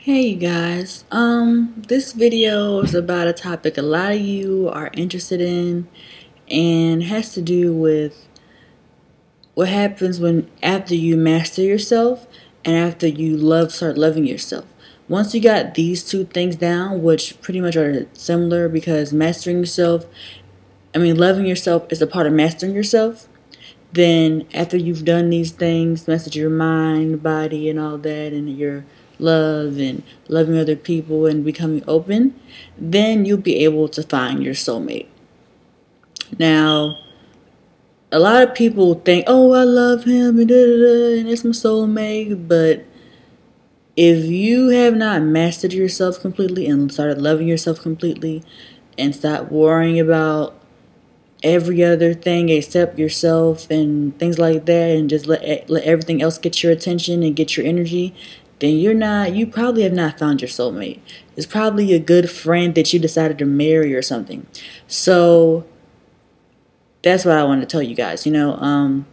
Hey you guys, this video is about a topic a lot of you are interested in and has to do with what happens when after you master yourself and after you start loving yourself. Once you got these two things down, which pretty much are similar because loving yourself is a part of mastering yourself. Then after you've done these things, mastered your mind, body, and all that, and your love and loving other people and becoming open, then you'll be able to find your soulmate. Now, a lot of people think, oh, I love him and and it's my soulmate, but if you have not mastered yourself completely and started loving yourself completely and stop worrying about every other thing except yourself and things like that, and just let everything else get your attention and get your energy, then you probably have not found your soulmate. It's probably a good friend that you decided to marry or something. So that's what I want to tell you guys. Soulmates,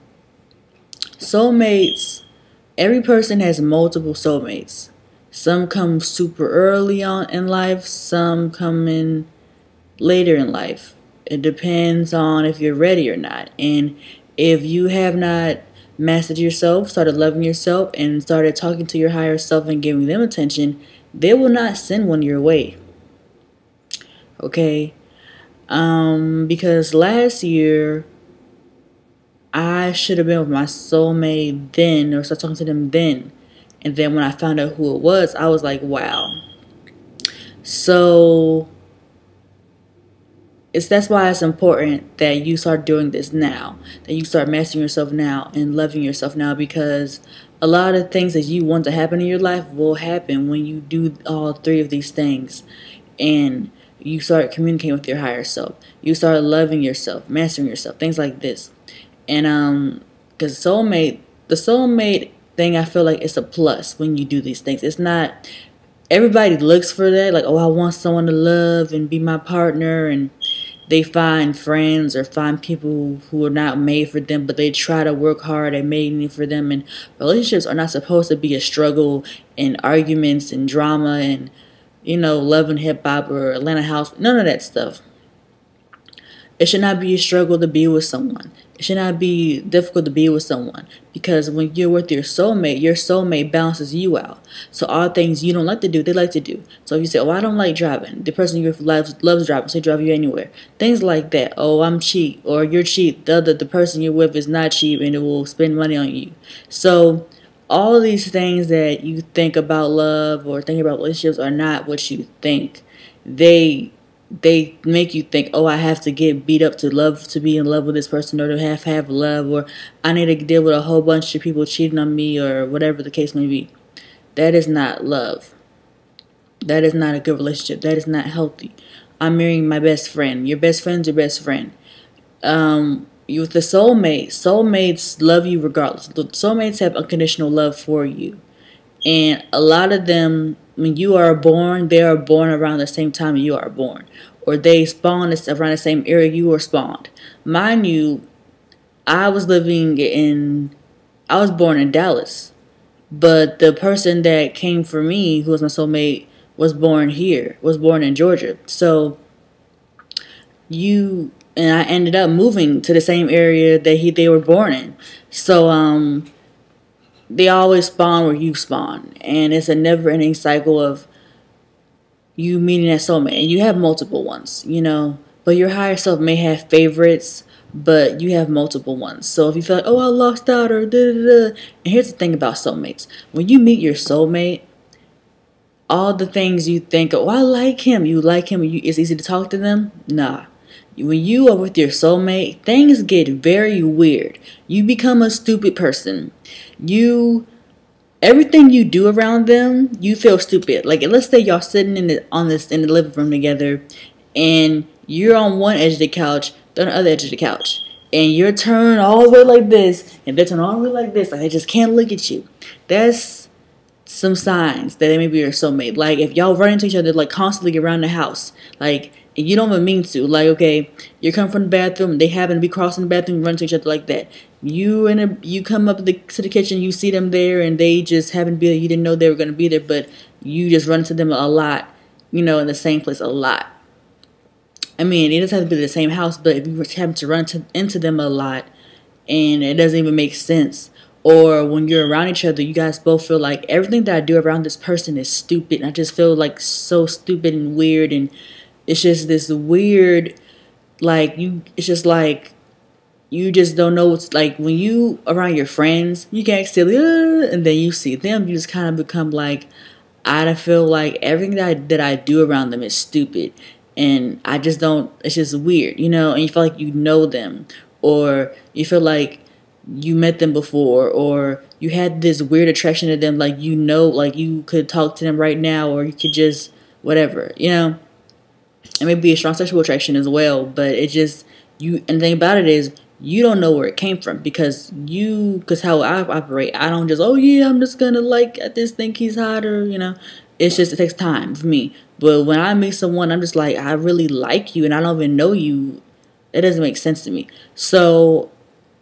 every person has multiple soulmates. Some come super early on in life, some come in later in life. It depends on if you're ready or not. And if you have not mastered yourself, started loving yourself, and started talking to your higher self and giving them attention, they will not send one your way. Okay? Because last year, I should have been with my soulmate then, or start talking to them then. And then when I found out who it was, I was like, wow. So that's why it's important that you start doing this now, that you start mastering yourself now and loving yourself now, because a lot of things that you want to happen in your life will happen when you do all three of these things and you start communicating with your higher self. You start loving yourself, mastering yourself, things like this. And because the soulmate thing, I feel like it's a plus when you do these things. It's not, everybody looks for that, like, oh, I want someone to love and be my partner, and they find friends or find people who are not made for them, but they try to work hard at making it for them. And relationships are not supposed to be a struggle and arguments and drama and, love and hip hop or Atlanta House, none of that stuff. It should not be a struggle to be with someone. It should not be difficult to be with someone, because when you're with your soulmate balances you out. So all things you don't like to do, they like to do. So if you say, oh, I don't like driving, the person you loves driving, so they drive you anywhere. Things like that. Oh, I'm cheap, or you're cheap. The person you're with is not cheap and it will spend money on you. So all of these things that you think about love or think about relationships are not what you think. They make you think, oh, I have to get beat up to be in love with this person, or to have love, or I need to deal with a whole bunch of people cheating on me, or whatever the case may be. That is not love. That is not a good relationship. That is not healthy. I'm marrying my best friend. Your best friend's your best friend. You with the soulmates love you regardless. The soulmates have unconditional love for you. And a lot of them, when you are born, they are born around the same time you are born. Or they spawn around the same area you were spawned. Mind you, I was born in Dallas. But the person that came for me, who was my soulmate, was born in Georgia. So I ended up moving to the same area that they were born in. So, they always spawn where you spawn, and it's a never-ending cycle of you meeting that soulmate, and you have multiple ones, but your higher self may have favorites, but you have multiple ones. So if you feel like, oh, I lost out, or da-da-da. And here's the thing about soulmates: when you meet your soulmate, all the things you think, oh, I like him, it's easy to talk to them. Nah. When you are with your soulmate, things get very weird. You become a stupid person. Everything you do around them, you feel stupid. Like, let's say y'all sitting in the living room together, and you're on one edge of the couch, they're on the other edge of the couch, and you're turned all the way like this, and they're turned all the way like this. Like, they just can't look at you. That's some signs that they may be your soulmate. Like, if y'all run into each other like constantly around the house, like, and you don't even mean to, like, okay, you're coming from the bathroom, they happen to be crossing the bathroom, run to each other like that. You come up to the kitchen, you see them there, and they just happen to be there. You didn't know they were going to be there, but you just run into them a lot, you know, in the same place a lot. I mean, it doesn't have to be the same house, but if you happen to into them a lot and it doesn't even make sense, or when you're around each other, you guys both feel like everything that I do around this person is stupid. And I just feel like so stupid and weird, and it's just this weird, like it's just like you just don't know what's like when you around your friends, you can't silly, and then you see them, you just kind of become like, I feel like everything that I do around them is stupid, and I just don't. It's just weird, you know. And you feel like you know them, or you feel like you met them before, or you had this weird attraction to them, like you know, like you could talk to them right now, or you could just whatever, you know. It may be a strong sexual attraction as well, but it just you. And the thing about it is, you don't know where it came from because how I operate, I don't just, oh yeah, I'm just gonna like I just think he's hot, or you know, it's just it takes time for me. But when I meet someone, I'm just like, I really like you, and I don't even know you. It doesn't make sense to me. So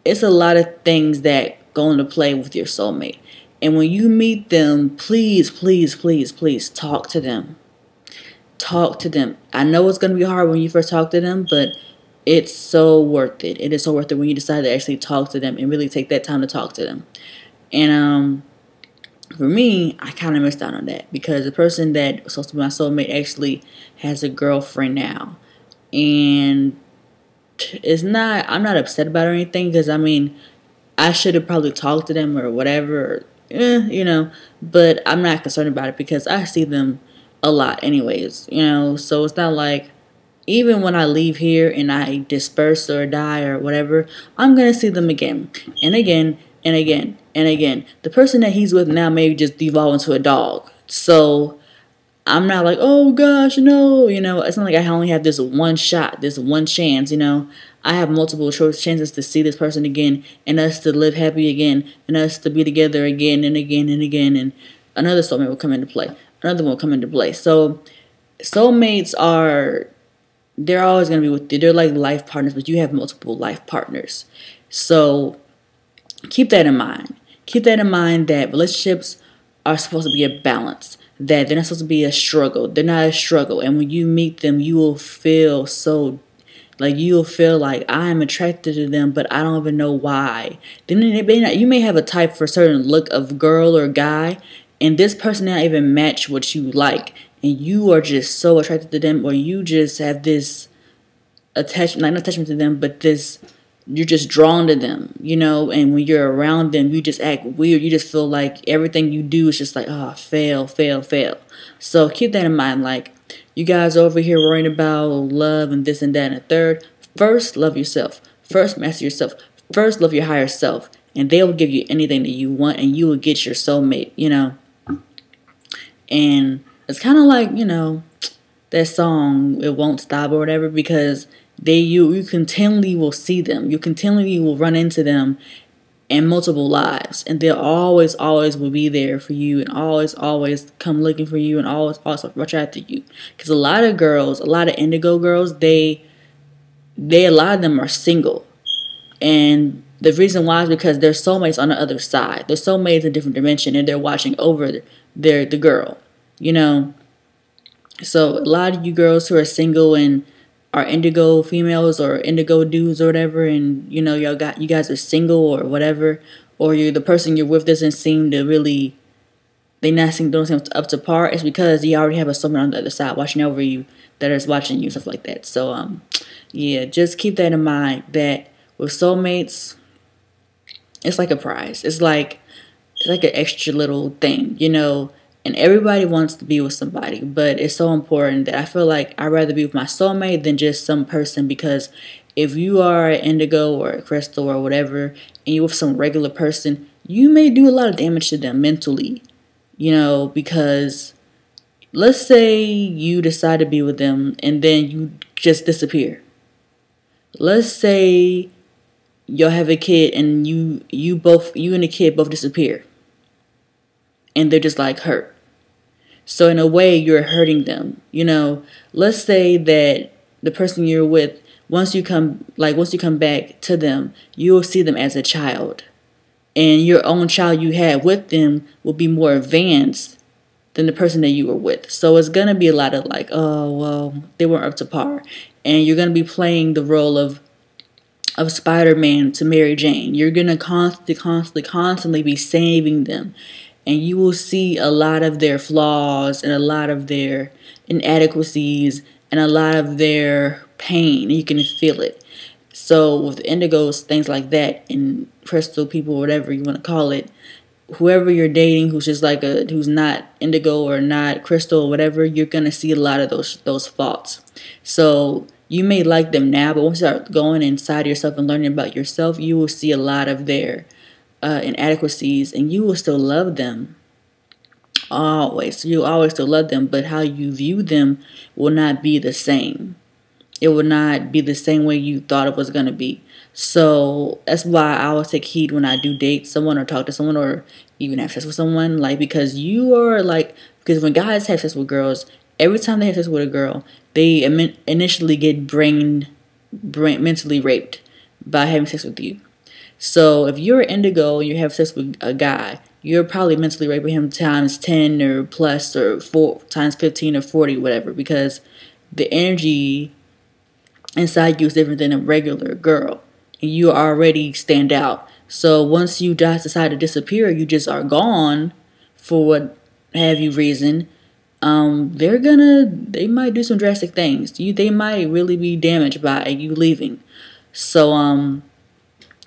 it's a lot of things that go into play with your soulmate. And when you meet them, please, please, please, please talk to them. Talk to them. I know it's going to be hard when you first talk to them, but it's so worth it. It is so worth it when you decide to actually talk to them and really take that time to talk to them. And for me, I kind of missed out on that because the person that was supposed to be my soulmate actually has a girlfriend now. And I'm not upset about it or anything, because I mean, I should have probably talked to them or whatever, you know, but I'm not concerned about it because I see them a lot anyways, you know. So it's not like, even when I leave here and I disperse or die or whatever, I'm going to see them again and again and again and again. The person that he's with now may just devolve into a dog. So I'm not like, oh gosh, no, you know, it's not like I only have this one shot, this one chance, you know. I have multiple chances to see this person again, and us to live happy again, and us to be together again and again and again, and another soulmate will come into play. Another one will come into play. So soulmates they're always going to be with you. They're like life partners, but you have multiple life partners. So keep that in mind. Keep that in mind that relationships are supposed to be a balance. That they're not supposed to be a struggle. They're not a struggle. And when you meet them, you will feel so, like you'll feel like I'm attracted to them, but I don't even know why. Then you may have a type for a certain look of girl or guy, and this person not even match what you like, and you are just so attracted to them, or you just have this attachment, not attachment to them, but this, you're just drawn to them, you know. And when you're around them, you just act weird. You just feel like everything you do is just like, oh, fail, fail, fail. So keep that in mind. Like, you guys over here worrying about love and this and that and a third. First, love yourself. First, master yourself. First, love your higher self. And they will give you anything that you want, and you will get your soulmate, you know. And it's kind of like, you know, that song, It Won't Stop or whatever, because you continually will see them. You continually will run into them in multiple lives, and they'll always will be there for you, and always come looking for you, and always rush after you. Because a lot of girls, a lot of indigo girls, a lot of them are single, and the reason why is because their soulmates on the other side. Their soulmates in a different dimension, and they're watching over the girl, you know. So a lot of you girls who are single and are indigo females or indigo dudes or whatever, and you know, you guys are single or whatever, or the person you're with doesn't seem to really, don't seem up to par, it's because you already have a soulmate on the other side watching over you, that is watching you, stuff like that. So yeah, just keep that in mind, that with soulmates, it's like a prize. It's like an extra little thing, you know. And everybody wants to be with somebody, but it's so important that I feel like I'd rather be with my soulmate than just some person. Because if you are an indigo or a crystal or whatever, and you're with some regular person, you may do a lot of damage to them mentally, you know. Because let's say you decide to be with them and then you just disappear. Let's say you'll have a kid and you and the kid both disappear, and they're just like hurt. So in a way, you're hurting them, you know. Let's say that the person you're with, once you come back to them, you'll see them as a child, and your own child you had with them will be more advanced than the person that you were with. So it's gonna be a lot of like, oh well, they weren't up to par, and you're gonna be playing the role of Spider-Man to Mary Jane. You're gonna constantly be saving them, and you will see a lot of their flaws and a lot of their inadequacies and a lot of their pain. You can feel it. So with indigos, things like that, and crystal people, whatever you want to call it, whoever you're dating who's just like who's not indigo or not crystal or whatever, you're gonna see a lot of those faults. So you may like them now, but once you start going inside yourself and learning about yourself, you will see a lot of their inadequacies, and you will still love them. Always, you always still love them, but how you view them will not be the same. It will not be the same way you thought it was going to be. So that's why I always take heed when I do date someone or talk to someone or even have sex with someone. Like, because you are like, because when guys have sex with girls, every time they have sex with a girl, they initially get mentally raped by having sex with you. So if you're indigo and you have sex with a guy, you're probably mentally raping him times 10 or plus or 4 times 15 or 40, whatever, because the energy inside you is different than a regular girl, and you already stand out. So once you just decide to disappear, you just are gone for what have you reason. They might do some drastic things. They might really be damaged by you leaving. So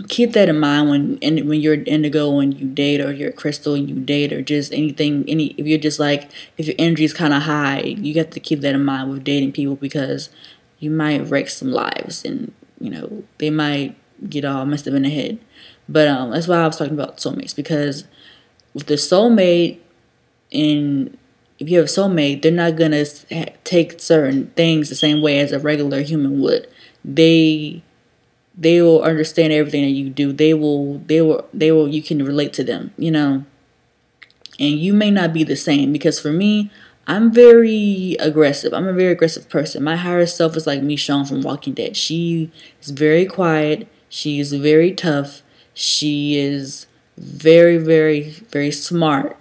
keep that in mind when you're indigo and you date, or you're crystal and you date, or just anything. If you're just like, if your energy is kind of high, you have to keep that in mind with dating people, because you might wreck some lives, and they might get all messed up in the head. But that's why I was talking about soulmates, because with the soulmate, and if you have a soulmate, they're not gonna take certain things the same way as a regular human would. They will understand everything that you do. They will. You can relate to them, and you may not be the same, because for me, I'm very aggressive. I'm a very aggressive person. My higher self is like Michonne from Walking Dead. She is very quiet. She is very tough. She is very, very, very smart.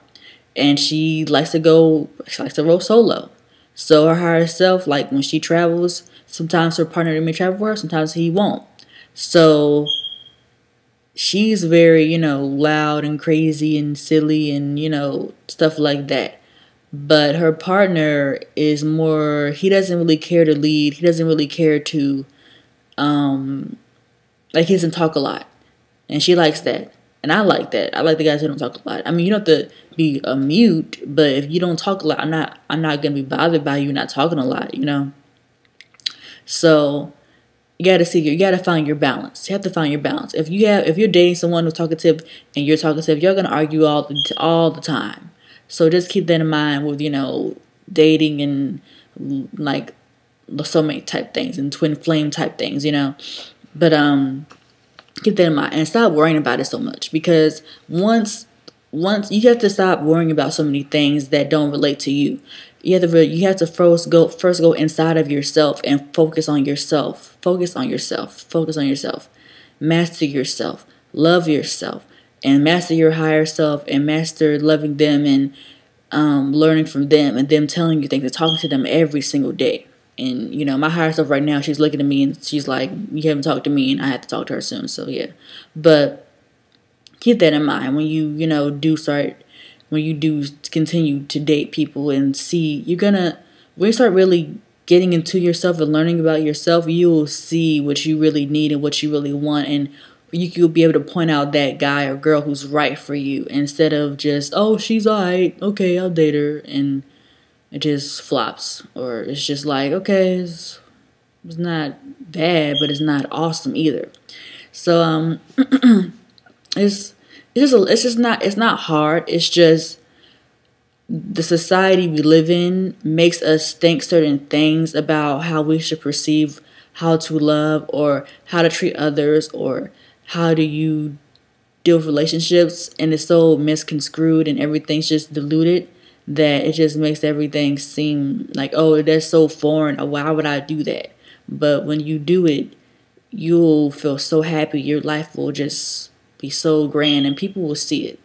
And she likes to roll solo. So her higher self, like when she travels, sometimes her partner may travel with her, sometimes he won't. So she's very, loud and crazy and silly and, stuff like that. But her partner is more, he doesn't really care to lead. He doesn't really care to, he doesn't talk a lot. And she likes that. And I like that. I like the guys who don't talk a lot. I mean, you don't have to be a mute, but if you don't talk a lot, I'm not going to be bothered by you not talking a lot, So you got to find your balance. You have to find your balance. If you're dating someone who's talkative and you're talkative, you're going to argue all the time. So just keep that in mind with, dating and like the soulmate type things and twin flame type things, But keep that in mind and stop worrying about it so much, because once you have to stop worrying about so many things that don't relate to you. You have to first go inside of yourself and focus on yourself. Focus on yourself. Focus on yourself. Master yourself. Love yourself. And master your higher self, and master loving them, and learning from them, and them telling you things, and talking to them every single day. And, my higher self right now, she's looking at me and she's like, you haven't talked to me, and I have to talk to her soon. So, yeah. But keep that in mind when you, when you do continue to date people and see, when you start really getting into yourself and learning about yourself, you will see what you really need and what you really want, and you'll be able to point out that guy or girl who's right for you, instead of just, oh, she's alright, okay, I'll date her, and it just flops. Or it's just like, okay, it's not bad, but it's not awesome either. So it's not hard. It's just the society we live in makes us think certain things about how we should perceive how to love, or how to treat others, or how do you deal with relationships, and it's so misconstrued and everything's just diluted that it just makes everything seem like, oh, that's so foreign, or why would I do that? But when you do it, you'll feel so happy. Your life will just be so grand, and people will see it.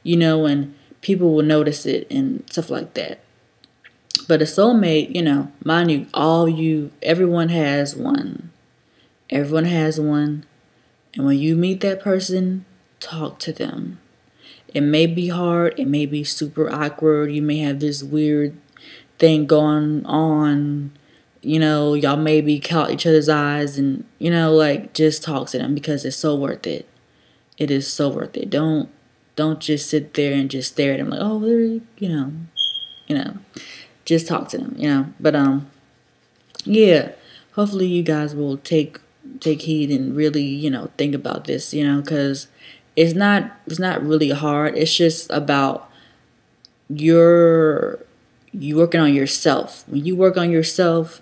And people will notice it and stuff like that. But a soulmate, mind everyone has one. Everyone has one. And when you meet that person, talk to them. It may be hard. It may be super awkward. You may have this weird thing going on. Y'all maybe caught each other's eyes and, just talk to them because it's so worth it. It is so worth it. Don't just sit there and just stare at them like, oh, just talk to them, But, yeah, hopefully you guys will take heed and really, think about this, because it's not really hard. It's just about you working on yourself. When you work on yourself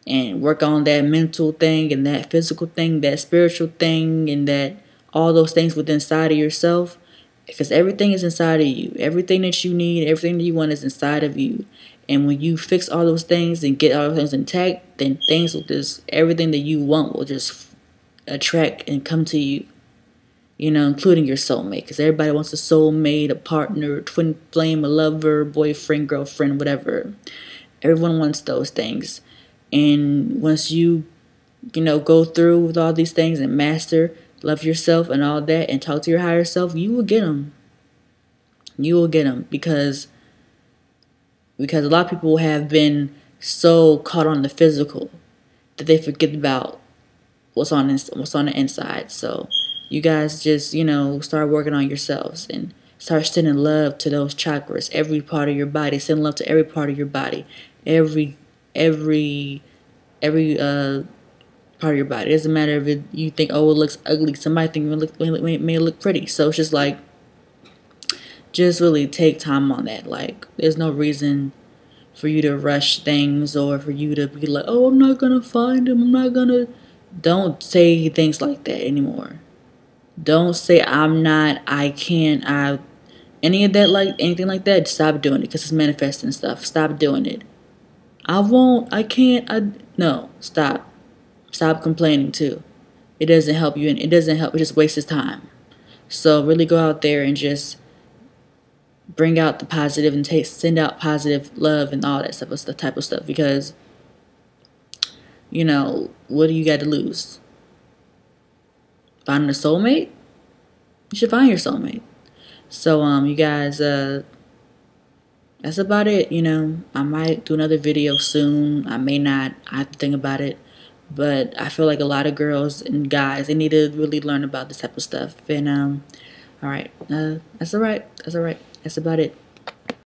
and work on that mental thing and that physical thing, that spiritual thing, and that all those things within inside of yourself, because everything is inside of you. Everything that you need, everything that you want is inside of you. And when you fix all those things and get all those things intact, then things will everything that you want will just attract and come to you. Including your soulmate. Because everybody wants a soulmate, a partner, twin flame, a lover, boyfriend, girlfriend, whatever. Everyone wants those things. And once you, go through with all these things and master, love yourself and all that, and talk to your higher self, you will get them. You will get them because a lot of people have been so caught on the physical that they forget about what's on the inside. So you guys just, start working on yourselves and start sending love to those chakras, every part of your body. Send love to every part of your body, every part of your body. It doesn't matter if you think, oh, it looks ugly. Somebody think it may look pretty. So it's just like, just really take time on that. Like, there's no reason for you to rush things or for you to be like, oh, I'm not gonna find him. Don't say things like that anymore. Don't say I'm not, I can't, anything like that. Stop doing it because it's manifesting stuff. Stop doing it. I won't, I can't, no, stop. Stop complaining too. It doesn't help you, and it doesn't help. It just wastes time. So really go out there and just bring out the positive and send out positive love and all that stuff, the type of stuff. Because what do you got to lose? Finding a soulmate? You should find your soulmate. So you guys, that's about it. I might do another video soon. I may not. I have to think about it. But I feel like a lot of girls and guys, they need to really learn about this type of stuff. And all right, that's all right. That's about it.